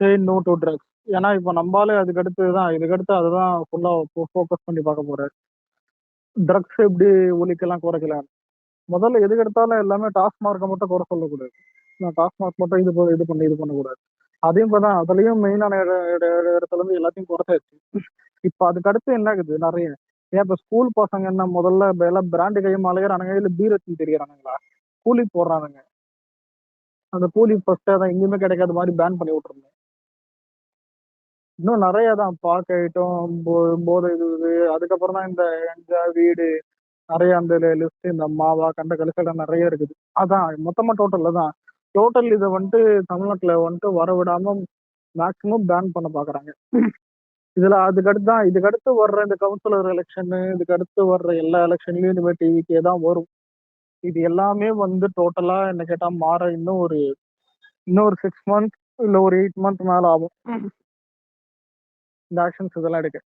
Say no to drugs. ஏன்னா இப்போ நம்பாலே இதுக்கடுத்து அதுதான் ஃபுல்லா ஃபோக்கஸ் பண்ணி பார்க்க போறாரு. ட்ரக்ஸ் எப்படி ஒழிக்கலாம் குறைக்கலாம். முதல்ல எதுக்கு எடுத்தாலும் எல்லாமே டாஸ்மார்க்கை மட்டும் குறை சொல்லக்கூடாது. டாஸ்மார்க் மட்டும் இது பண்ணக்கூடாது. அதையும் தான் அதுலயும் மெயினான இடத்துல இருந்து எல்லாத்தையும் குறைச்சாச்சு. இப்ப அதுக்கு அடுத்து என்ன ஆகுது நிறைய. ஏன் இப்ப ஸ்கூல் பசங்க என்ன முதல்ல எல்லாம் பிராண்டு கையும் அலையிறானுங்க, இல்ல பீரத்தி தெரியறானுங்களா, கூலி போடுறானுங்க. அந்த கூலி ஃபர்ஸ்ட் அதான் எங்கேயுமே கிடைக்காத மாதிரி பேன் பண்ணி விட்டுருந்தேன். இன்னும் நிறைய தான் பாக்க ஐட்டம், போதை இது, அதுக்கப்புறம் தான் இந்த வீடு நிறைய அந்த லிஸ்ட், இந்த மாவா கண்ட கழிச்சடம் நிறைய இருக்குது. அதான் மொத்தமா டோட்டல்ல தான் டோட்டல் இதை வந்துட்டு தமிழ்நாட்டுல வந்துட்டு வரவிடாம மேக்சிமம் பேன் பண்ண பாக்குறாங்க. இதுக்கடுத்து வர்ற இந்த கவுன்சிலர் எலெக்ஷன், இதுக்கடுத்து வர்ற எல்லா எலெக்ஷன்லயும் இந்த மாதிரி டிவிக்கே தான் வரும். இது எல்லாமே வந்து டோட்டலா என்ன கேட்டா மாற இன்னும் ஒரு 6 months இல்ல ஒரு 8 months மேல ஆகும் இந்த ஆக்ஷன்ஸ் இதெல்லாம் எடுக்க.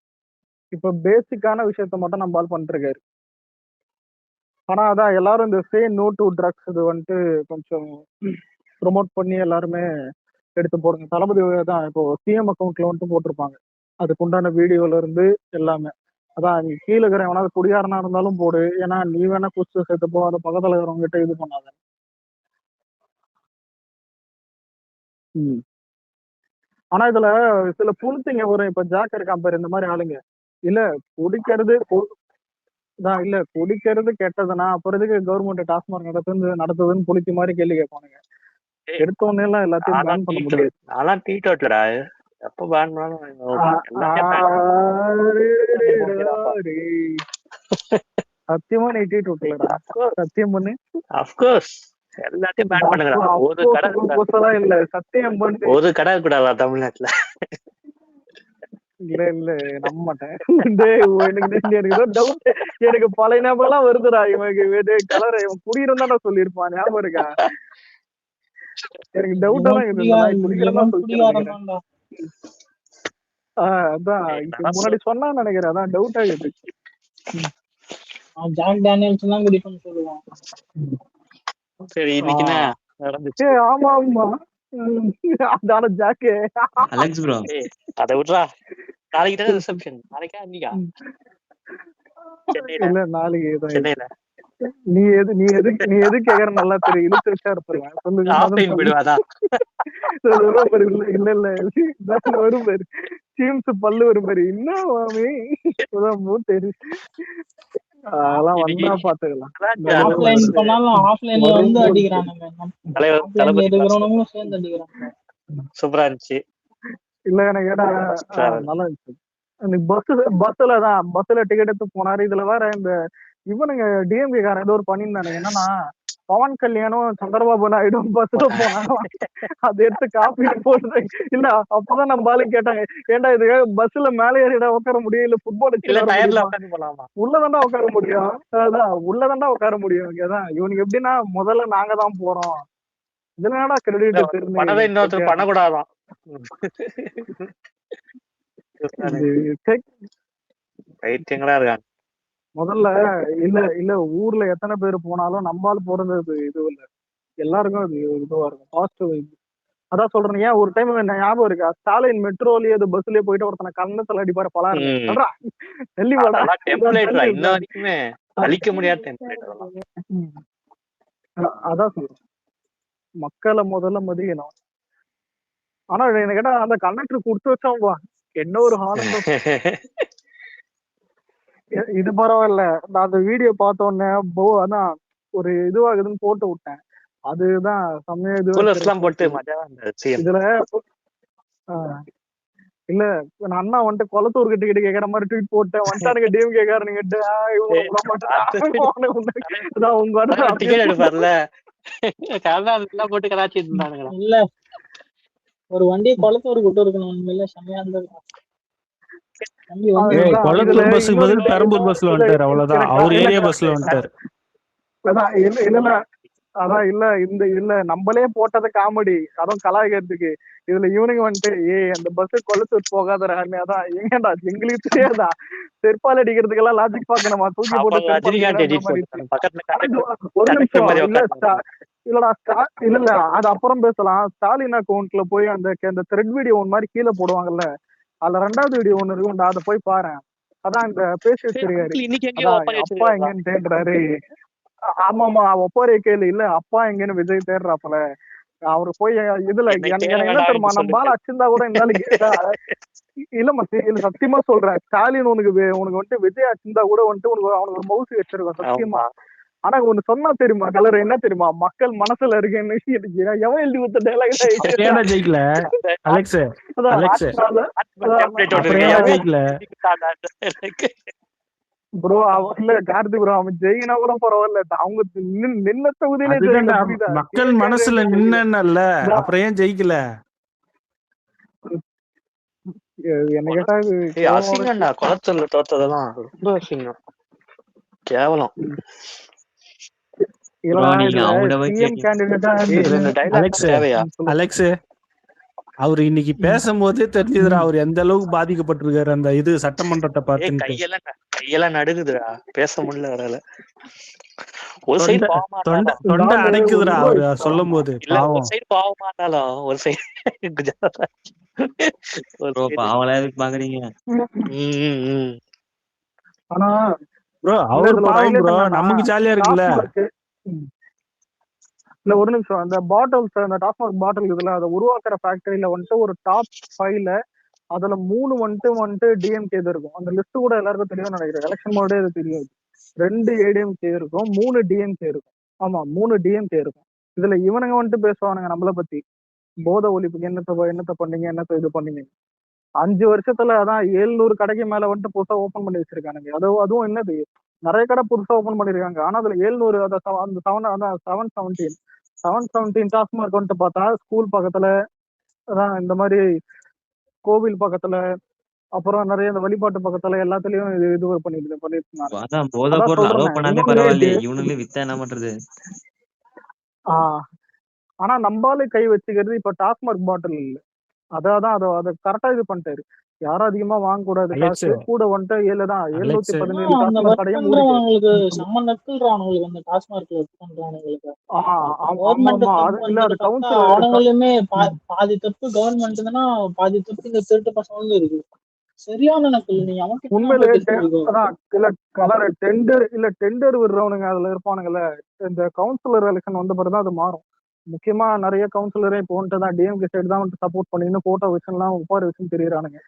இப்ப பேசிக்கான விஷயத்த மட்டும் நம்ம பண்ணிட்டு இருக்காரு. ஆனா அதான் எல்லாரும் இந்த சே நோ டு ட்ரக்ஸ் இது வந்துட்டு கொஞ்சம் ப்ரொமோட் பண்ணி எல்லாருமே எடுத்து போடுங்க. தளபதி தான் இப்போ சிஎம் அக்கௌண்ட்ல வந்துட்டு போட்டிருப்பாங்க, அதுக்கு உண்டான வீடியோல இருந்து எல்லாமே. அதான் நீ கீழே இருக்கிற எவனாவது குடியாரனா இருந்தாலும் போடு, ஏன்னா நீ வேணா குச்சி சேர்த்து போ, அதை பக்கத்துல இருக்கிறவங்க கிட்ட இது பண்ணாத. ஆனா இதுல சில புளுத்திங்க வரும். இப்ப ஜாக் இருக்கான் பாரு, இந்த மாதிரி ஆளுங்க இல்ல குடிக்கிறது இல்ல குடிக்கிறது கெட்டதுன்னா அப்புறம் இதுக்கு கவர்மெண்ட் டாஸ்மார்க் நடத்துதுன்னு புளிச்சி மாதிரி கேள்வி கேட்பானுங்க. எடுத்தோன்னே எல்லாம் எல்லாத்தையும் பேன் பண்ண முடியாது. சத்தியமா நீ டீ டோட்டலடா, சத்தியம் பண்ணு. எல்லாத்தையும் பேன் பண்ணுங்க. இல்ல சத்தியம் பண்ணு. ஒரு கடை கூடாதா தமிழ்நாட்டுல? இல்ல நம்ப மாட்டேன். எனக்கு பழைய ஞாபகம் எல்லாம் வருதுடா. இவனுக்கு கலர் இவன் குடியிருந்தாடா சொல்லியிருப்பான், ஞாபகம் இருக்கா? எனக்கு டவுட்டா தான் இருக்கு. அதான் முன்னாடி சொன்னா நினைக்கிறேன், அதான் டவுட் ஆகுது. ஜாக் டேனியல்ஸ் தான் குடிப்பேன்னு சொல்லுவான். சரி இன்னைக்கு என்ன நடந்துச்சு? ஆமா ஆமா அதான ஜாக்கு. அலெக்ஸ் ப்ரோ அத விட்றா. நாளைக்கு தான ரிசப்ஷன். நாளைக்கா இன்னைக்கா? இல்ல நாளைக்கு சென்னையில. நீ எது கேக்குற நல்லா தெரியும். இழுத்து இருப்பா சொல்லுங்க. ஆஃப்லைன் போயிடுவாதா? இல்ல வரும் பேரு சீம்ஸ் பல்லு வரும் பேரு. இன்னும் தெரியும். அதெல்லாம் வந்தா பாத்துக்கலாம். ஆஃப்லைன் பண்ணாலும் ஆஃப்லைன்ல வந்து அடிக்கிறானுங்க. இருக்கிறவங்களும் சேர்ந்து அடிக்கிறாங்க. சூப்பரா இருந்துச்சு. இல்ல எனக்கு கேட்டா நல்லா இருந்துச்சு. பஸ்ல டிக்கெட் எடுத்து போனாரு. இதுல வேற இந்த இவனுங்க டிஎம்கே காரன் ஏதோ ஒரு பண்ணியிருந்தானுங்க. என்னன்னா பவன் கல்யாணம் சந்திரபாபு நாயுடு பஸ்ல போனாங்க. அதை எடுத்து காப்பி போட்டு இல்ல அப்பதான் நம்ம ஆளு கேட்டாங்க, ஏன்டா இது பஸ்ல மேலே ஏறிடா உட்கார முடியும், இல்ல ஃபுட்பால் உள்ளதாண்டா உட்கார முடியும். அதான் உள்ளதாண்டா உட்கார முடியும். அதான் இவனுக்கு எப்படின்னா முதல்ல நாங்க தான் போறோம், இதுலடா கிரெடிட் இன்னொருத்தர் பண்ணக்கூடாதான். பைத்தியங்களா இருக்காங்க. முதல்ல இல்ல ஊர்ல எத்தனை பேர் போனாலும் நம்மால போறது இது இல்ல, எல்லாருக்கும் அது இதுவா இருக்கும், பாசிட்டிவ். அதான் சொல்றேன். ஏன் ஒரு டைம் ஞாபகம் இருக்கா, ஸ்டாலின் மெட்ரோலயே அது பஸ்லயே போயிட்டு ஒருத்தனை கண்ணத்துல அடிப்பாரு பலாரு அழிக்க முடியாது. அதான் சொல்றேன், மக்களை முதல்ல மதியணும். ஆனா என்ன கேட்டா அந்த கண்டக்டர் கொடுத்து வச்சா என்ன ஒரு ஆனந்தம். இது பரவாயில்ல, நான் அந்த வீடியோ பார்த்த உடனே அதான் ஒரு இதுவாகுதுன்னு போட்டு விட்டேன். அதுதான் செம்மையா இதுல இல்ல அண்ணா வந்துட்டு குளத்தூர் கிட்ட கேக்குற மாதிரி ட்வீட் போட்டேன். வந்துட்டானுங்க டிஎம் கேக்காரனுங்க. இல்ல ஒரு வண்டியை குளத்தூர் கூட்டு இருக்கணும். செம்மையா இருந்திருக்கும். கொளத்தூர் பஸ்ஸுக்கு பதில் பெரம்பூர் பஸ்ல வந்துட்டாரு, அவ்வளவுதான். அவர் ஏரியா பஸ்ல வந்துட்டாரு. அதான் இல்ல நம்மளே போட்டது காமெடி, அதுவும் கலாய்க்கிறதுக்கு. இதுல இவனுங்க வந்துட்டு அந்த பஸ் கொளத்தூர் போகாதரா. அதான் எங்கடா எங்களுக்கு தெரியாதா, செருப்பால் அடிக்கிறதுக்கு எல்லாம் லாஜிக் பாக்கணுமா, தூக்கி போட்டு. ஒரு நிமிஷம் இல்ல இல்லடா இல்ல அது அப்புறம் பேசலாம். ஸ்டாலின் அக்கௌண்ட்ல போய் அந்த த்ரெட் வீடியோ ஒன்று மாதிரி கீழே போடுவாங்கல்ல, அதுல 2வது வீடியோ ஒண்ணு இருக்கும்டா, அதை போய் பாரு. அதான் இந்த பேசி வச்சிருக்காரு. இன்னைக்கு எங்க அதான் ஒப்பாரி அப்பா வச்சிருக்காங்க எங்கன்னு தேடுறாரு. ஆமாமா ஒப்பாரி கேளு இல்ல அப்பா எங்கன்னு விஜய் தேடுறாப்புல. அவரு போய் இதுல என்னை எனக்கு தேட எனக்கு என்ன வேண்டாம் தெரியுமா, என்று நம்மளால சொல்லுங்கள். அச்சிருந்தா கூட இந்த இல்ல மச்சி, இல்ல சத்தியமா சொல்றேன். ஸ்டாலின் உனக்கு உனக்கு வந்துட்டு விஜய் அச்சிருந்தா கூட வந்துட்டு உனக்கு அவனுக்கு ஒரு மவுசு வச்சிருக்கோம் சத்தியமா. ஆமா. ஆனா ஒண்ணு சொன்னா தெரியுமா கலர் என்ன தெரியுமா, மக்கள் மனசுல இருக்கேன்னு எவன் எழுதி கொடுத்த டைலாக். அப்புறம் ஏன்டா ஜெயிக்கல அலெக்ஸ்? அலெக்ஸ் template ஒண்ணு அப்புறம் இருக்கு. ஏன்டா எவன் ஜெயிக்கல? எனக்கு ப்ரோ இல்ல கார்த்தி ப்ரோ, அவன் ஜெயினா கூட பரவாயில்ல, அவங்க நின்ன தொகுதியிலே அதுதான்டா ஜெயிக்கல, புரியுதா? மக்கள் மனசுல நின்னல, அப்புறம் ஏன் ஜெயிக்கல? என்ன கேட்டா இது ஏய், அசிங்கம்டா குளத்தூர்ல தோத்ததெல்லாம் ரொம்ப அசிங்கம், கேவலம். இல்லடா, நீங்க இதுல அவங்கள போய் சிஎம் கேட்டீங்க. கேண்டிடேட்டா இதுல இந்த டைலாக் அலெக்ஸ் தேவையா? அலெக்ஸ் அவரு இன்னைக்கு பேசும்போதே தெரிஞ்சுதுடா அவர் எந்த அளவுக்கு பாதிக்கப்பட்டிருக்காரு அந்த இது சட்டமன்றத்தை ஏய், பார்த்துட்டு. கையெல்லாம் நடுங்குதுடா, பேச முடியல அவரால. ஒரு சைடு தொண்டை பாவமா தொண்டை இருந்தாலும் தொண்டை நான் அடைக்குதுடா ஒரு அவரு சொல்லும் போது. இல்ல, ஒரு பாவம். சைடு பாவமா இருந்தாலும் ஒரு சைடு ப்ரோ அவங்கள எதுக்கு பாக்குறீங்க? ஆனா ப்ரோ இல்ல அவர் இதுல ஒரு பாவம் ஹைலைட் ப்ரோ, என்னன்னா, நமக்கு ஜாலியா இருக்குல்ல. டாஸ்மார்க் இல்ல ஒரு நிமிஷம், அந்த பாட்டில்ஸ் அந்த டாஸ்மார்க் பாட்டில் இதுல அதை உருவாக்குற ஃபேக்டரியில வந்துட்டு ஒரு டாப் 5ல அதுல 3 வந்துட்டு டிஎம்கே இது இருக்கும். அந்த லிஸ்ட் கூட எல்லாருக்கும் தெரியும் நினைக்கிறேன், எலெக்ஷன் மோடே அது தெரியும். 2 ஏடிஎம்கே இருக்கும், 3 டிஎம்கே இருக்கும். ஆமா 3 டிஎம்கே இருக்கும். இதுல இவனுங்க வந்துட்டு பேசுவானுங்க நம்மள பத்தி, போதை ஒழிப்புக்கு என்னத்த பண்ணீங்க, என்னத்த இது பண்ணீங்க. 5 வருஷத்துல அதான் 700 கடைக்கு மேல வந்துட்டு புதுசா ஓபன் பண்ணி வச்சிருக்கானுங்க. அதுவும் என்னது, நிறைய கடை புதுசா ஓபன் பண்ணிருக்காங்க. ஆனா அதுல 700 அந்த 717 டாஸ்மார்க் வந்துட்டு பார்த்தா ஸ்கூல் பக்கத்துல, அதான் இந்த மாதிரி கோவில் பக்கத்துல, அப்புறம் நிறைய இந்த வழிபாட்டு பக்கத்துல எல்லாத்துலயும் இது பண்ணிட்டு இருந்தாங்க. அதான் போதை அதான் பொருள் அலோவ் சொல்றேன் பண்ணாலே இன்னொன்னு பரவாயில்லையே, இவனுங்களே வித்தா என்ன பண்றது? ஆஹ் ஆனா நம்பாலே கை வச்சுக்கிறது இப்ப டாஸ்மார்க் பாட்டில் இல்ல. அதான் அதை கரெக்டா இது பண்ணிட்டாரு. யாரும் அதிகமா வாங்க கூடாது, அலெக்ஸ் காசு கூட வந்துட்டு 717 அந்த டாஸ்மார்க் ஒர்க் கடையும் மூடிட்டாரு. பண்றவங்களுக்கு செம்ம நக்குல்றான் அவங்களுக்கு, அந்த டாஸ்மார்க்ல ஒர்க் பண்றவங்களுக்கு. கவர்மெண்ட் ஆமா அது தப்பு இல்ல, அது பண்றத பார்த்தா கவுன்சில் அவனுங்களுமே பாதி தப்பு கவர்மெண்ட் தானா, பாதி தப்பு இந்த திருட்டு பசங்களும் இருக்கு. சரியான நக்கல். நீ அவன்கிட்ட உண்மையிலே பேசுறீங்க. அதான் இல்ல கலர் டெண்டர் விடுறவனுங்க அதுல இருப்பானுங்கல்ல. இந்த கவுன்சிலர் எலெக்ஷன் வந்த பிறகுதான் அது மாறும். முக்கியமா நிறைய கவுன்சிலரே இப்போ வந்துட்டு தான் டிஎம்கே சைடு தான் வந்துட்டு சப்போர்ட் பண்ணின்னு போட்டோ வச்சுலாம் உட்கார வச்சுன்னு தெரியுறானுங்க.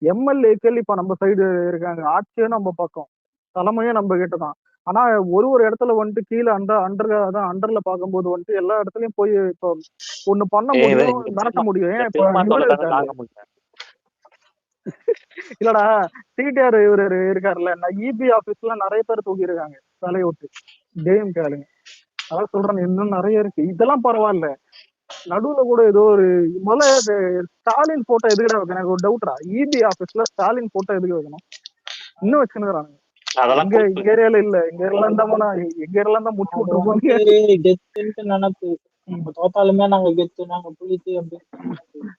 எம்எல்ஏக்கள் இப்ப நம்ம சைடு இருக்காங்க, ஆட்சியும் நம்ம பக்கம், தலைமையும் நம்ம கிட்ட தான். ஆனா ஒரு இடத்துல வந்துட்டு கீழே அண்டர்ல பார்க்கும்போது வந்துட்டு எல்லா இடத்துலயும் போய் இப்போ ஒண்ணு பண்ண முடியும், நடத்த முடியும். ஏன் இப்ப இவரு இருக்காரு இல்லடா, டிடிஆர் இவரு இருக்காருல்ல, இபி ஆபீஸ்ல நிறைய பேர் தூக்கி இருக்காங்க தலையை விட்டு டிஎம்கே ஆளுங்க. அதான் சொல்றேன், இன்னும் நிறைய இருக்கு. இதெல்லாம் பரவாயில்ல, நடுவுல கூட ஏதோ ஒரு முதல்ல ஸ்டாலின் போட்டோ எதுக்கிட வைக்கணும், எனக்கு ஒரு டவுட்ரா. இபி ஆபீஸ்ல ஸ்டாலின் போட்டோ எதுக்கு வைக்கணும், இன்னும் வச்சுக்கிறாங்க. எங்க ஏரியால இல்ல, எங்க ஏரியால தான் முடிச்சு விட்டுருப்போம். நினைப்பு நம்ம தோத்தாலுமே நாங்க கெத்து, நாங்க புளித்து அப்படின்னு.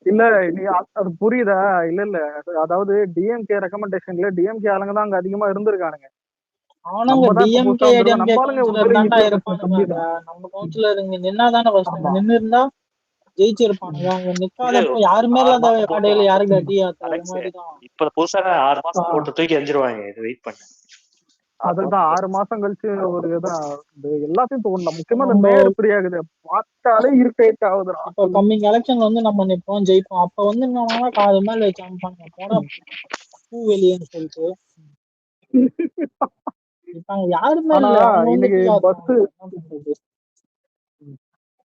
இல்ல நீ அது புரியுதா? இல்ல அதாவது டிஎம்கே ரெக்கமெண்டேஷன்ல டிஎம்கே ஆளுங்க தான் அங்க அதிகமா இருந்திருக்கானுங்க. அவனுங்க டிஎம்கே ஏடிஎம்கே கவுன்சிலர் தான்டா இருப்பானுங்க. நம்ம கவுன்சிலர் இங்க நின்னாதானே நின்னு இருந்தா ஜெயிச்சிருப்பானுங்க. அவங்க நிக்காதப்போ யாருமே இல்லாத கடையில யாருக்கு அடி ஆத்த மாதிரிதான். இப்ப புதுசா 6 மாசம் போட்டு தூக்கி எஞ்சிருவாங்க, இது வெயிட் பண்ணு. அதுதான் 6 மாசம் கழிச்சு ஒரு இதான் எல்லாத்தையும் தோணலாம். முக்கியமா இந்த மேயர் ஃப்ரீ ஆகுது பார்த்தாலே இரிட்டேட் ஆகுது. இப்போ கம்மிங் எலெக்ஷன் வந்து நம்ம நிப்போம் ஜெயிப்போம். அப்ப வந்து என்னன்னா காது மேல வச்சு அமைப்பாங்க, போனா பூ வெளியேன்னு சொல்லிட்டு. இப்ப யாருமே இல்ல. இன்னைக்கு பஸ்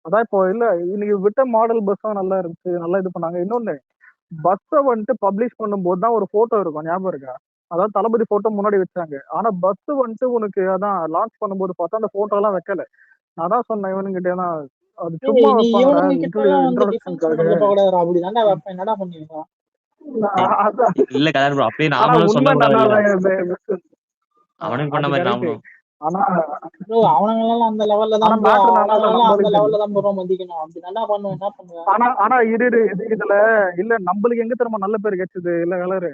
அதான் இப்போ இல்ல, இன்னைக்கு விட்ட மாடல் பஸ்ஸும் நல்லா இருந்துச்சு, நல்லா இது பண்ணாங்க. இன்னொன்னு, பஸ்ஸை வந்துட்டு பப்ளிஷ் பண்ணும்போது தான் ஒரு போட்டோ இருக்கும், ஞாபகம் இருக்கா? அதாவது தளபதி போட்டோ முன்னாடி வச்சாங்க. ஆனா பஸ் வந்துட்டு உனக்கு அதான் லான்ச் பண்ணும்போது பார்த்தா அந்த போட்டோ எல்லாம் வைக்கல. நான் தான் சொன்னேன் இவனுங்கிட்ட, அது சும்மா அப்படிதான்டா வைப்பேன், என்னடா பண்ணுவீங்க? இல்ல கலர் ப்ரோ, அப்படியே நாமளும் சொன்ன அவனுக்கு பண்ண மாதிரி நாமளும். ஆனா அவனங்களாம் அந்த லெவல்ல தான் அந்த லெவல்ல தான் ப்ரோ மதிக்கணும். அப்படி நல்லா பண்ணுவேன், என்ன பண்ணுவேன். ஆனா இதுல இல்ல, நம்மளுக்கு எங்க தெரியுமா நல்ல பேர் கிடைச்சது இல்ல கலரு,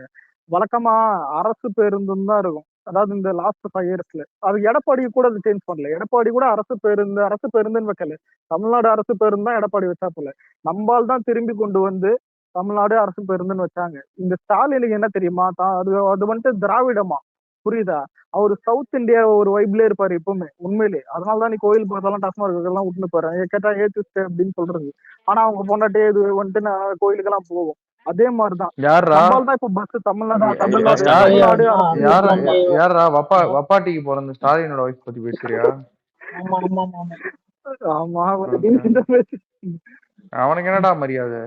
வழக்கமா அரசு பேருந்துன்னு தான் இருக்கும். அதாவது இந்த லாஸ்ட் 5 இயர்ஸ்ல அது எடப்பாடி கூட அது சேஞ்ச் பண்ணல. எடப்பாடி கூட அரசு பேருந்துன்னு வைக்கல. தமிழ்நாடு அரசு பேருந்து தான் எடப்பாடி வச்சாப்புல. நம்பால் தான் திரும்பி கொண்டு வந்து தமிழ்நாடு அரசு பேருந்துன்னு வச்சாங்க. இந்த ஸ்டாலினுக்கு என்ன தெரியுமா, அது அது வந்துட்டு திராவிடமா, புரியுதா? அவரு சவுத் இந்தியா ஒரு வைப்ல இருப்பாரு எப்பவுமே, உண்மையிலே. அதனாலதான் நீ கோயில் போறதெல்லாம் டாஸ்மாக் எல்லாம் விட்டுன்னு போறேன் கேட்டா ஏத்துஸ்ட் அப்படின்னு சொல்றது. ஆனா அவங்க பொண்டாட்டே இது வந்துட்டு நான் கோயிலுக்கெல்லாம் போவோம். அதே மாதிரிதான் யாரா நம்மால் தான் இப்ப பஸ் தமிழ்நாடு யா- தமிழ்நாடு யா- தமிழ்நாடு ஆ, அரசு யாரா நம்ம யாரா வப்பாட்டிக்கு பிறந்த ஸ்டாலினோட ஒய்ஃப் பத்தி பேசுறியா? ஆமா ஆமா ஆமா ஆமா Okay. இந்த பேச்சு. அவனுக்கு என்னடா மரியாதை?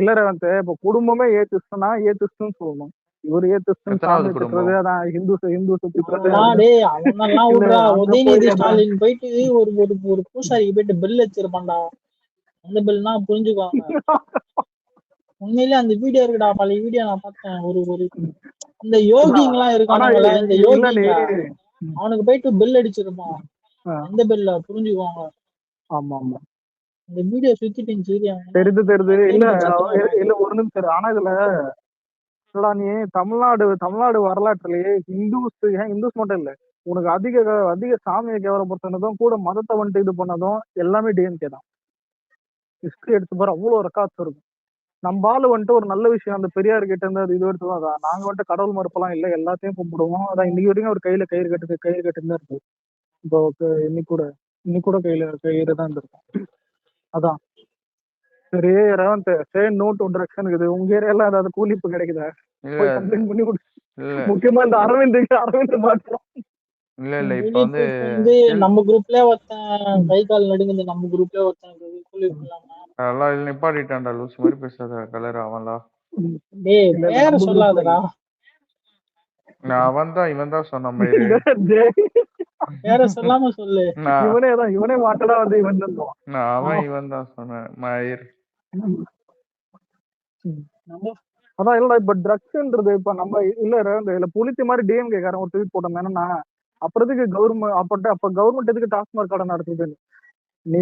இல்ல ரேவந்த், இப்ப குடும்பமே ஏத்துஸ்ட்னா ஏத்துஸ்ட்னு சொல்லணும். இவரு ஏத்துஸ்ட்னு எத்தனாவது சாமி குடும்பம்? திட்டுறது, அதான் ஹிந்து திட்டுறது. டேய் அவனெல்லாம் இல்ல விடுறா. அங்க உதயநிதி போய் ஸ்டாலின் போயிட்டு ஒரு ஒரு ஒரு பூசாரிக்கு போயிட்டு பில் வச்சிருப்பான்டா. அந்த பில்னா புரிஞ்சுக்குவாங்க. உண்மையிலே அந்த வீடியோ இருக்குடா, பழைய வீடியோ நான் பார்த்தேன். ஒரு ஒரு இந்த யோகிங்கெல்லாம் ஆனா இருக்கானுங்களே, இந்த இல்ல நீ யோகிங்க அவனுக்கு போயிட்டு பில் அடிச்சிருப்பான். ஆ, எந்த பில்ல புரிஞ்சுக்குவாங்க. ஆமா ஆமா இந்த வீடியோ சுத்திட்டு இருந்துச்சு. தெரியுது. இல்ல கத்துனாங்க. இல்ல ஒரு நிமிஷம் இரு. ஆனா இதுல இல்லடா, நீ தமிழ்நாடு வரலாற்றுலயே இந்துஸ் மட்டும் இல்ல, உனக்கு அதிக அதிக சாமியை கேவலப்படுத்தினதும் கூட மதத்தை வந்துட்டு இது பண்ணதும் எல்லாமே டிஎம்கே தான். ஹிஸ்டரி எடுத்து பாரு, அவ்வளவு ரெக்கார்ட்ஸ் இருக்கும். நம்ம ஆளு வந்துட்டு ஒரு நல்ல விஷயம், அந்த பெரியார் கிட்ட இருந்து அது இது எடுத்து தான் அதான். நாங்க வந்துட்டு கடவுள் மறுப்பெல்லாம் இல்ல, எல்லாத்தையும் கும்பிடுவோம். அதான் இன்னைக்கு வரைக்கும் ஒரு கையில கயிறு கட்டு தான் இருக்கு. இப்போ இன்னைக்கு கூட கையில கயிறு தான் இருந்திருக்கும். அதான். சரி ரேவந்த், சே நோ டு ட்ரக்ஷன் இருக்குது. உங்க ஏரியால ஏதாவது கூலிப்பு கிடைக்குதா? இல்ல போய் கம்ப்ளைண்ட் பண்ணி கொடு. இல்ல முக்கியமா இந்த அரவிந்த் மாற்றம். இல்ல இப்ப வந்து வந்து நம்ம குரூப்ல ஒருத்தன் கை கால் நடுங்குது. நம்ம குரூப்ல ஒருத்தன் கூலி இல்லாம. அதெல்லாம் இதுல நிப்பாட்டிட்டான்டா, லூஸ் மாதிரி பேசாத கலர் அவன்லாம். டேய் இல்ல பேர நம்ம சொல்லாதடா. நான் இவன் தான் சொன்ன மாதிரி. பேர சொல்லாம சொல்லு. இவனே மாட்டடா வந்து இவன் தான். இவன் தான் சொன்னேன் மயிர். அதான் இல்ல இப்ப ட்ரக்ஸ்ன்றது இப்ப நம்ம இல்ல புலித்தி மாதிரி டிஎம்கே காரன் ஒரு ட்வீட் போட்டோம் என்னன்னா, அப்புறத்துக்கு கவர்மெண்ட் எதுக்கு டாஸ்மாக் கடை நடத்துதுன்னு. நீ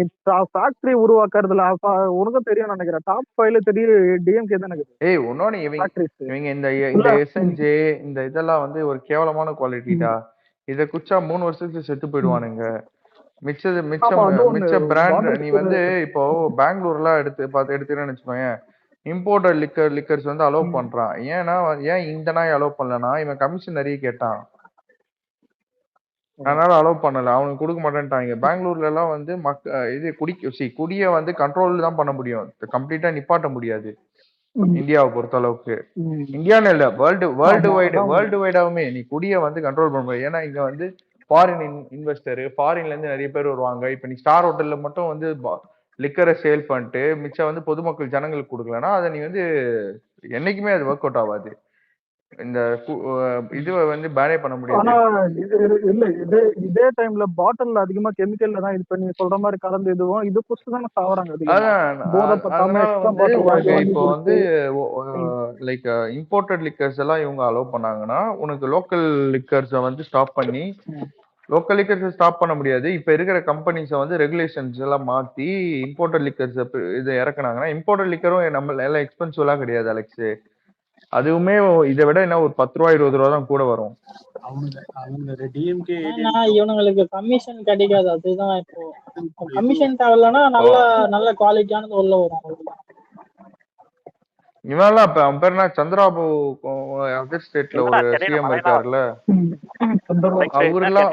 ஃபேக்டரி உருவாக்குறதுல உனக்கும் தெரியும் நினைக்கிறேன். டாப் 5ல தெரியும் டிஎம்கே தான் இருக்குது. ஏய் உன்னோட இவங்க இந்த எஸ்என்ஜே இந்த இதெல்லாம் வந்து ஒரு கேவலமான குவாலிட்டிடா. இத குச்சா 3 வருஷத்துக்கு செத்து போயிடுவானுங்க. மிச்ச பிராண்ட் நீ வந்து இப்போ பெங்களூர்லாம் எடுத்துன்னு வச்சுக்கோங்க, இம்போர்ட்டட் லிக்கர்ஸ் வந்து அலோவ் பண்றான். ஏன் இந்த நாய் அலோவ் பண்ணலன்னா இவன் கமிஷன் நிறைய கேட்டான், அதனால அலோவ் பண்ணல. அவனுக்கு கொடுக்க மாட்டேன்ட்டாங்க. பெங்களூர்ல எல்லாம் வந்து இது குடிய வந்து கண்ட்ரோல் தான் பண்ண முடியும், கம்ப்ளீட்டா நிப்பாட்ட முடியாது. இந்தியாவை பொறுத்த அளவுக்கு, இந்தியான்னு இல்ல வேர்ல்டு வைடாவுமே நீ குடிய வந்து கண்ட்ரோல் பண்ண முடியும். ஏன்னா இங்க வந்து ஃபாரின் இன்வெஸ்டர், ஃபாரின்ல இருந்து நிறைய பேர் வருவாங்க. இப்ப நீ ஸ்டார் ஹோட்டல்ல மட்டும் வந்து லிக்கரை சேல் பண்ணிட்டு மிச்சம் வந்து பொதுமக்கள் ஜனங்களுக்கு கொடுக்கலன்னா அதை நீ வந்து என்னைக்குமே அது ஒர்க் அவுட் ஆகாது. இந்த இதுவை வந்து பேனே பண்ண முடியாது. ஆனா இல்ல இதே டைம்ல பாட்டில்ல அதிகமா கெமிக்கல்ல தான் இப்ப நீ சொல்ற மாதிரி கலந்து இதுவும் இது புதுசு தானே சாவறாங்க. இப்போ வந்து லைக் இம்போர்ட்டட் லிக்கர்ஸ் எல்லாம் இவங்க அலோவ் பண்ணாங்கன்னா உனக்கு லோக்கல் லிக்கர்ஸை வந்து ஸ்டாப் பண்ணி, லோக்கல் லிக்கர்ஸ் ஸ்டாப் பண்ண முடியாது. இப்ப இருக்கிற கம்பெனிஸை வந்து ரெகுலேஷன்ஸ் எல்லாம் மாத்தி இம்போர்ட்டட் லிக்கர்ஸ் இதை இறக்குனாங்கன்னா, இம்போர்ட்டட் லிக்கரும் நம்ம எல்லாம் எக்ஸ்பென்சிவ் எல்லாம் கிடையாது அலெக்ஸ். அதுவுமே இதை விட என்ன ஒரு 10 ரூபா 20 ரூபா தான் கூட வரும். இவனுங்களுக்கு கமிஷன் கிடைக்காது, அதுதான். இப்போ கமிஷன் தேவையில்லைன்னா நல்ல குவாலிட்டியானது உள்ள வரும். இவெல்லாம் இப்ப அவன் பேர் என்ன, சந்திராபு அதர் ஸ்டேட்ல ஒரு சிஎம் இருக்காருல்ல,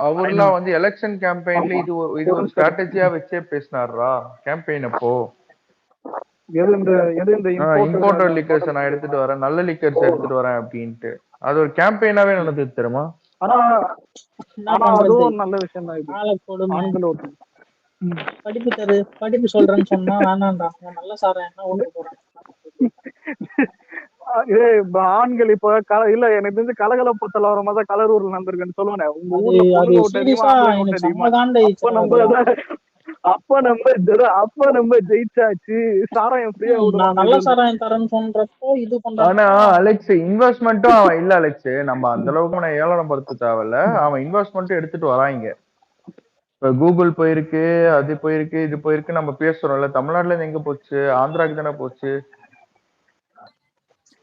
அவர்லாம் வந்து எலெக்ஷன் கேம்பெயின்ல இது ஒரு ஸ்ட்ராட்டஜியா வச்சே பேசினாரா கேம்பெயின் அப்போ. இம்போர்ட்டட் லிக்கர்ஸ் நான் எடுத்துட்டு வரேன், நல்ல லிக்கர்ஸ் எடுத்துட்டு வரேன் அப்படின்ட்டு அது ஒரு கேம்பெயினாவே நடந்தது தெரியுமா. நல்ல விஷயம் தான். படிப்பு சொல்றேன்னு சொன்னா வேணாண்டா, நல்ல சாரா என்ன ஓட்டு போறேன். ஆண்கள் இப்ப இல்ல எனக்கு தெரிஞ்சு கலகலப்பத்தல வர மாதிரி கலர் ஊர்ல நடந்திருக்குன்னு சொல்லுவானே, உங்க ஊர்ல அப்ப நம்ம ஜெயிச்சாச்சு, சாராயம் ஃப்ரீயா விடுவோம், நல்ல சாராயம் தரேன்னு சொல்றப்போ இது பண்றான். ஆனா அலெக்ஸ் இன்வெஸ்ட்மெண்ட்டும் அவன் இல்ல அலெக்ஸ், நம்ம அந்த அளவுக்கு நான் ஏளனம் படுத்த தேவையில்ல. அவன் இன்வெஸ்ட்மெண்ட்டும் எடுத்துட்டு வராங்க. இப்ப கூகுள் போயிருக்கு, அது போயிருக்கு, இது போயிருக்கு, நம்ம பேசுறோம்ல. தமிழ்நாட்டுல இருந்து எங்க போச்சு, ஆந்திராக்கு தானே போச்சு.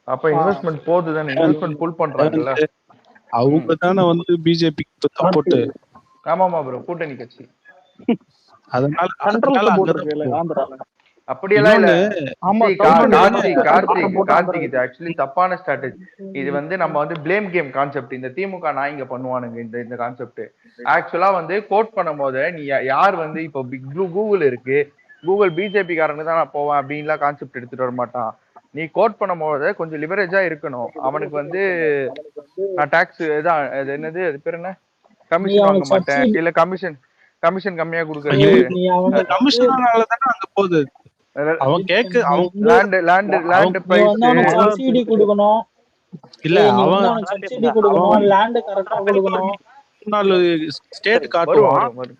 அப்ப இன்வெஸ்ட்மெண்ட் போகுது தானே, இன்வெஸ்ட்மெண்ட் புல் பண்றாங்கல்ல. அவங்க தானே வந்து பிஜேபிக்கு சப்போர்ட். ஆமாமா ப்ரோ, கூட்டணி கட்சி. அதனால சென்ட்ரல் அதனால சப்போர்ட் அங்கதான் இருக்குல்ல போகும். ஆந்திரால. அப்படியெல்லாம் இல்ல. ஆமா See, கார்த்திக் இது ஆக்சுவலி தப்பான ஸ்ட்ராட்டஜி. இது வந்து நம்ம வந்து பிளேம் கேம் கான்செப்ட். இந்த திமுக நாய்ங்க பண்ணுவானுங்க இந்த கான்செப்ட். ஆக்சுவலா வந்து கோட் பண்ணும் போது நீ யார் வந்து இப்போ பிக் ப்ளூ கூகுள் இருக்கு, கூகுள் பிஜேபி காரனுக்கு தான் நான் போவேன் அப்படின்லாம் கான்செப்ட் எடுத்துட்டு வர மாட்டான். நீ கோட் பண்ணும் போது கொஞ்சம் லிவரேஜா இருக்கணும். அவனுக்கு வந்து நான் டாக்ஸ் இதான் அது என்னது அது பேர் என்ன, கமிஷன் வாங்க மாட்டேன், இல்ல கமிஷன் கம்மியா கொடுக்கறது. கமிஷனால தானே அங்க போகுது. அவன் கேக்கு லேண்ட் பிரைஸ் சப்சிடி கொடுக்கணும். இல்ல அவன் சப்சிடி கொடுக்கணும், லேண்ட் கரெக்ட்டா கொடுக்கணும். ஸ்டேட் காட்டுவான்.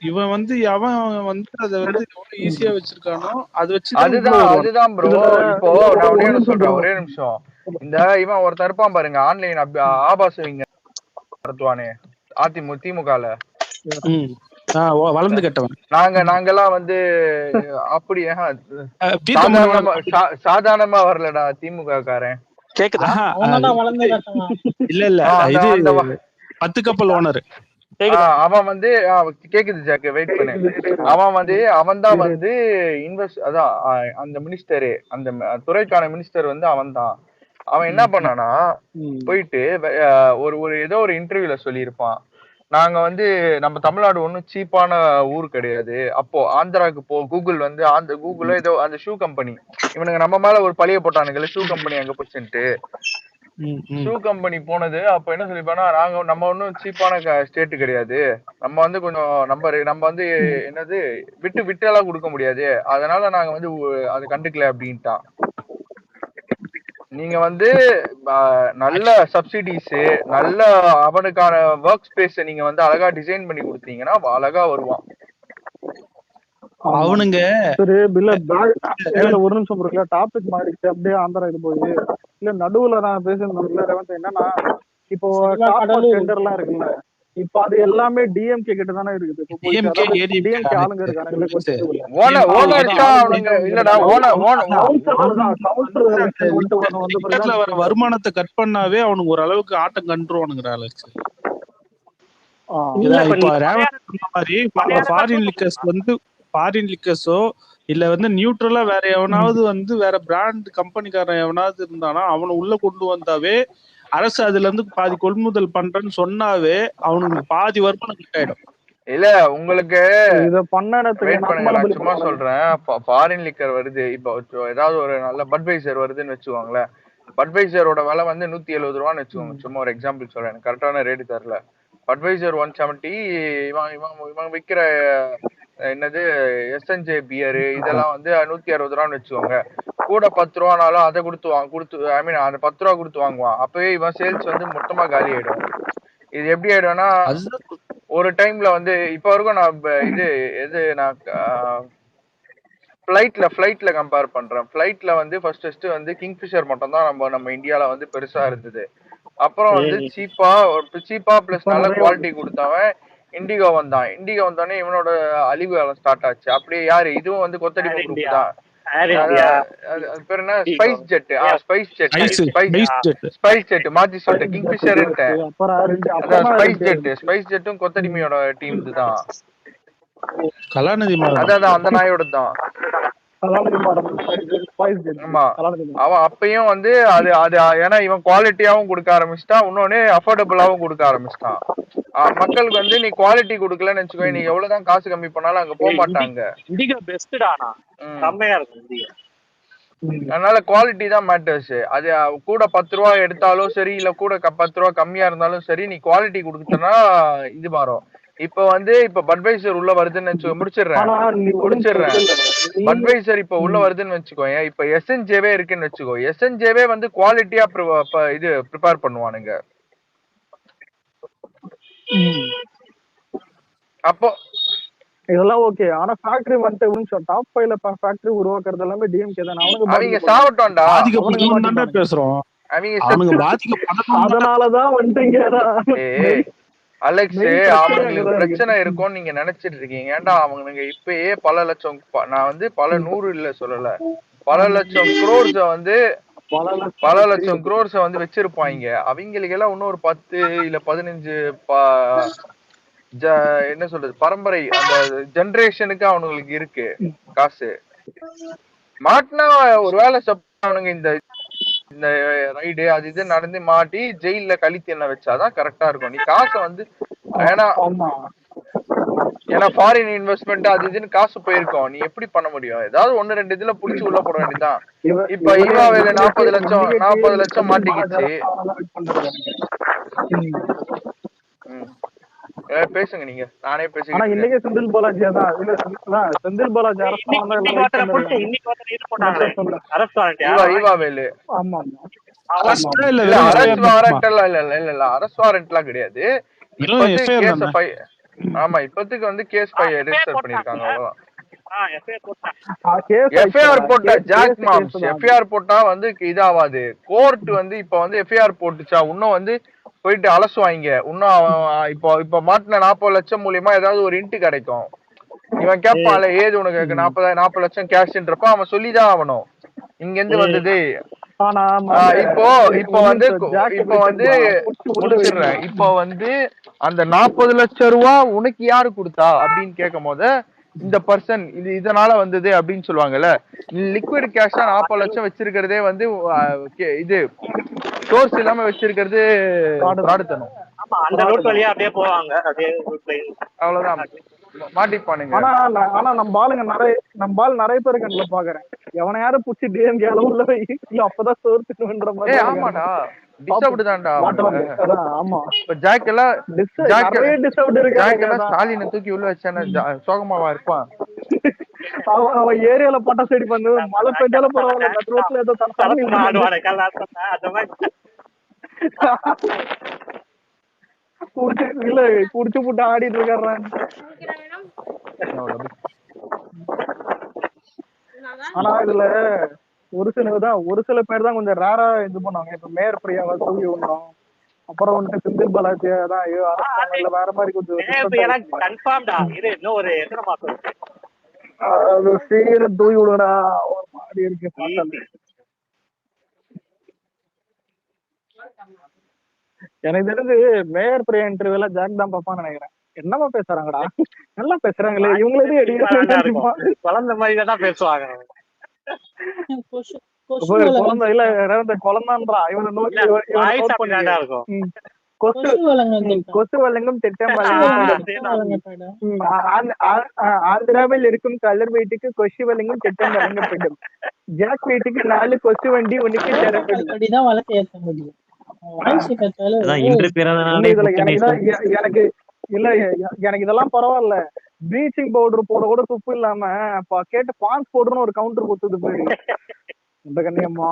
இவன் வந்து அவன் வந்து அத வந்து எவ்வளவு ஈஸியா வச்சிருக்கானோ அது வச்சு அதுதான் ப்ரோ. இப்போ நான் ஒரே நிமிஷம். இந்த இவன் ஒருத்தர் இருப்பான் பாருங்க, ஆன்லைன் ஆபாசம் நடத்துவானே திமுகல வளர்ந்து கட்டவன். நாங்கெல்லாம் வந்து அப்படி சாதாரணமா வரலடா திமுக காரன். கேக்குதா? இல்ல இது 10 கப்பல் ஓனர். அவன் வந்து கேக்குது ஜாக்கு, வெயிட் பண்ணு. அவன் தான் வந்து இன்வெஸ்ட், அதான் அந்த மினிஸ்டரு, அந்த துறைக்கான மினிஸ்டர் வந்து அவன் தான். அவன் என்ன பண்ணானா போயிட்டு ஒரு ஏதோ ஒரு இன்டர்வியூல சொல்லியிருப்பான், நாங்க வந்து நம்ம தமிழ்நாடு ஒன்றும் சீப்பான ஊர் கிடையாது. அப்போ ஆந்திராவுக்கு கூகுள் வந்து கூகுள் ஏதோ அந்த ஷூ கம்பெனி, இவனுங்க நம்ம மேல ஒரு பழிய போட்டானுங்கல்ல, ஷூ கம்பெனி அங்க போச்சுன்ட்டு. ஷூ கம்பெனி போனது அப்ப என்ன சொல்லிப்பானா, நம்ம ஒன்றும் சீப்பான ஸ்டேட் கிடையாது, நம்ம வந்து கொஞ்சம் நம்ம வந்து என்னது விட்டு எல்லாம் கொடுக்க முடியாது, அதனால நாங்க வந்து அதை கண்டுக்கல அப்படின்ட்டான். நீங்க வந்து நல்ல சப்சிடிஸ், நல்ல அவனுக்கான ஒர்க் ஸ்பேஸ் நீங்க வந்து அழகா டிசைன் பண்ணி கொடுத்தீங்கன்னா அழகா வருவான். அவனுங்க ஒரு நிமிஷம் இருக்குல்ல, டாபிக் மாறிடுச்சு அப்படியே ஆந்திரா இது போகுது. இல்ல நடுவுல நான் பேசுறது ரேவந்த் என்னன்னா, இப்போ டெண்டர் எல்லாம் இருக்குல்ல, இப்ப அது எல்லாமே டிஎம்கே கிட்ட தானே இருக்குது. டிஎம்கே ஆளுங்க இருக்காங்க, வருமானத்தை கட் பண்ணாவே அவனுக்கு ஒரு அளவுக்கு ஆட்டம் கண்டுருவானுங்க. ஃபாரின் லிக்கர்ஸோ இல்ல வந்து நியூட்ரலா வேற எவனாவது வந்து வேற பிராண்ட் கம்பெனிக்காரன் எவனாவது இருந்தானா அவனை உள்ள கொண்டு வந்தாவே, அரசு அதுல இருந்து பாதி கொள்முதல் பண்றேன்னு சொன்னாவே அவனுக்கு பாதி வருமானம் கட் ஆயிடும். இல்ல உங்களுக்கு இத பண்ண சும்மா சொல்றேன். ஃபாரின் லிக்கர் வருது, இப்போ ஏதாவது ஒரு நல்ல பட்வைசர் வருதுன்னு வச்சுக்கோங்களேன். பட்வைசரோட விலை வந்து 170 ரூபான்னு வச்சுக்கோங்க, சும்மா ஒரு எக்ஸாம்பிள் சொல்றேன், எனக்கு கரெக்டான ரேட்டு தெரியல. பட்வைசர் 170, இவன் விற்கிற என்னது எஸ்என்ஜே பியரு இதெல்லாம் வந்து 160 ரூபான்னு வச்சுக்கோங்க. கூட 10 ரூபானாலும் அதை கொடுத்து ஐ மீன் அந்த 10 ரூபா கொடுத்து வாங்குவான். அப்பவே இவன் சேல்ஸ் வந்து மொத்தமா காலி ஆயிடும். இது எப்படி ஆயிடும்னா, ஒரு டைம்ல வந்து இப்ப வரைக்கும் நான் ஃபிளைட்ல கம்பேர் பண்றேன். ஃபிளைட்ல வந்து ஃபர்ஸ்ட் வந்து கிங்ஃபிஷர் மட்டும் தான் நம்ம இந்தியால வந்து பெருசா இருந்தது. அப்புறம் வந்து சீப்பா பிளஸ் நல்ல குவாலிட்டி கொடுத்தவன் இண்டிகோ வந்தோடனே இவனோட அழிவு காலம் ஸ்டார்ட் ஆச்சு. அப்படியே யாரு, இதுவும் வந்து கொத்தடிமை குரூப் தான். பேர் என்ன, ஸ்பைஸ் ஜெட் மாத்தி சொல்லிட்டேன், கிங்ஃபிஷர் ஸ்பைஸ் ஜெட்டும் கொத்தடிமையோட டீம் தான். கலாநிதி அதான் அந்த நாயோட தான். ஆமா, அவன் அப்பயும் வந்து அது ஏன்னா இவன் குவாலிட்டியாவும் கொடுக்க ஆரம்பிச்சிட்டான், இன்னொன்னு அஃபோர்டபுளாவும் கொடுக்க ஆரம்பிச்சிட்டான். மக்களுக்கு வந்து நீ குவாலிட்டி கொடுக்கலன்னு வச்சுக்கோ, நீ எவ்வளவுதான் காசு கம்மி பண்ணாலும் அங்க போக மாட்டாங்க. அதனால குவாலிட்டி தான் மேட்டர்ஸ். அது கூட 10 ரூபா எடுத்தாலும் சரி, இல்ல கூட 10 ரூபா கம்மியா இருந்தாலும் சரி, நீ குவாலிட்டி கொடுத்தனா இது மாறும். இப்ப வந்து பட்வைசர் உள்ள வருதுன்னு முடிச்சிடுறேன். பட்வைசர் இப்ப உள்ள வருதுன்னு வச்சுக்கோ, இப்ப எஸ்என்ஜேவே இருக்குன்னு வச்சுக்கோ, எஸ்என்ஜேவே வந்து குவாலிட்டியா இது ப்ரிப்பேர் பண்ணுவானுங்க. அப்போ இதெல்லாம் ஓகே. ஆனா ஃபேக்டரி வந்துட்டு டாப் 5ல ஃபேக்டரி உருவாக்குறது எல்லாமே டிஎம்கே தான். அவங்க சாவட்டோம்டா பேசுறோம். அதனாலதான் வந்துட்டீங்க அலெக்ஸ். அவங்களுக்கு பிரச்சனை இருக்கும்னு நீங்க நினைச்சிட்டு இருக்கீங்க. ஏன்டா அவனுங்க இப்பயே பல லட்சம், நான் வந்து பல 100 இல்ல சொல்லல, பல லட்சம் குரோர்ஸ வந்து பல லட்சம் crores வந்து வச்சிருப்பாங்க. அவங்களுக்கு எல்லாம் இன்னும் ஒரு 10 இல்ல 15 என்ன சொல்றது பரம்பரை அந்த ஜெனரேஷனுக்கு அவனுங்களுக்கு இருக்கு காசு. மாட்டினா ஒருவேளை அவனுங்க இந்த இந்த ரைடு அது இது நடந்து மாட்டி ஜெயில கழித்து என்ன வச்சாதான் கரெக்டா இருக்கும். நீ காசை வந்து ஏன்னா ஃபாரின் இன்வெஸ்ட்மெண்ட் அது இதுன்னு காசு போயிருக்கோம். நீ எப்படி பண்ண முடியும்? ஏதாவது 1-2 இதுல புடிச்சு உள்ள போட வேண்டியதான். இப்ப ஈவாவேல 40 லட்சம் மாட்டிக்கிச்சு. பேசுங்க நீங்க, நானே பேசுறேன். இன்னைக்கு செந்தில் பாலாஜி தான் செந்தில் பாலாஜி ஈவாவேலு அரஸ்ட் வாரண்ட்லாம் கிடையாது. ஆமா இப்போதைக்கு வந்து கேஸ் ரெஜிஸ்டர் பண்ணிருக்காங்க அவ்வளவுதான். எஃப்ஐஆர் போட்டா ஜாக் மாம்ஸ் எஃப்ஐஆர் போட்டா வந்து இதாவாது. கோர்ட் வந்து இப்ப வந்து எஃப்ஐஆர் போட்டுச்சா இன்னும் வந்து போயிட்டு அலசுவாங்க. இன்னும் இப்ப மாட்டின 40 லட்சம் மூலியமா ஏதாவது ஒரு இன்ட்டு கிடைக்கும். இவன் கேட்பான்ல ஏது உனக்கு 40 லட்சம் கேஷ்ன்றப்ப அவன் சொல்லிதான் ஆகணும் இங்க இருந்து வந்தது. இப்போ வந்து முடிச்சிடுறேன். இப்போ வந்து அந்த 40 லட்சம் ரூபா உனக்கு யாரு கொடுத்தா அப்படின்னு கேட்கும் போது இந்த பர்சன் இதனால வந்தது அப்படின்னு சொல்லுவாங்கல்ல. லிக்விட் கேஷா 40 லட்சம் வச்சிருக்கிறதே வந்து இது சோர்ஸ் இல்லாம வச்சிருக்கிறது பிராடுத்தனம். அவ்வளவுதான் மாட்டிப்பானுங்க. ஆனா நம்ம ஆள் நிறைய பேரு கண்ணுல பாக்குறேன். எவனை யாரும் புடிச்சு டிஎம்கே உள்ள வை அப்பதான் சோர்த்துன்ற மாதிரி. ஆமாடா டிஸ்டர்ப்டு தான்டா. ஆமா இப்ப ஜாக் எல்லாம் ஸ்டாலினை தூக்கி உள்ள வச்சானே சோகமாவா இருப்பான். அவன் ஏரியால பட்டா சைடு பண்ணு மழை பெஞ்சாலும் பரவாயில்ல ரோட்ல ஏதோ இல்ல குடிச்சு போட்டு ஆடிட்டு இருக்கான். ஆனா இதுல ஒரு சில பேர் தான் கொஞ்சம் ரேரா இது பண்ணுவாங்க. இப்ப மேயர் பிரியாவை தூக்கி விடணும். அப்புறம் வந்துட்டு செந்தில் பாலாஜி தான் வேற மாதிரி கொஞ்சம் சீரியல தூக்கி விடுடா ஒரு மாதிரி இருக்கு. எனக்கு தெரிஞ்சு மேயர் பிரியா இன்டர்வியூல ஜாக் தான் பாப்பான்னு நினைக்கிறேன். என்னமா பேசுறாங்கடா நல்லா பேசுறாங்களே இவங்களே குழந்தை மாதிரி தான் பேசுவாங்க. குழந்தை இல்ல குழந்தைன்றா இவனை நோக்கி கொசு வழங்கும் திட்டம் ஆந்திராவில் இருக்கும் கலர் வீட்டுக்கு கொசு வழங்கும் திட்டம் வழங்கப்படும். ஜாக் வீட்டுக்கு 4 கொசு வண்டி உனக்கு தரப்படும். எனக்கு இதெல்லாம் பரவாயில்ல. ப்ளீச்சிங் பவுடர் போட கூட துப்பு இல்லாம கேட்டு பான்ஸ் பவுடர்னு ஒரு கவுண்டர் கொடுத்தது போயிடு இந்த கண்ணியம்மா.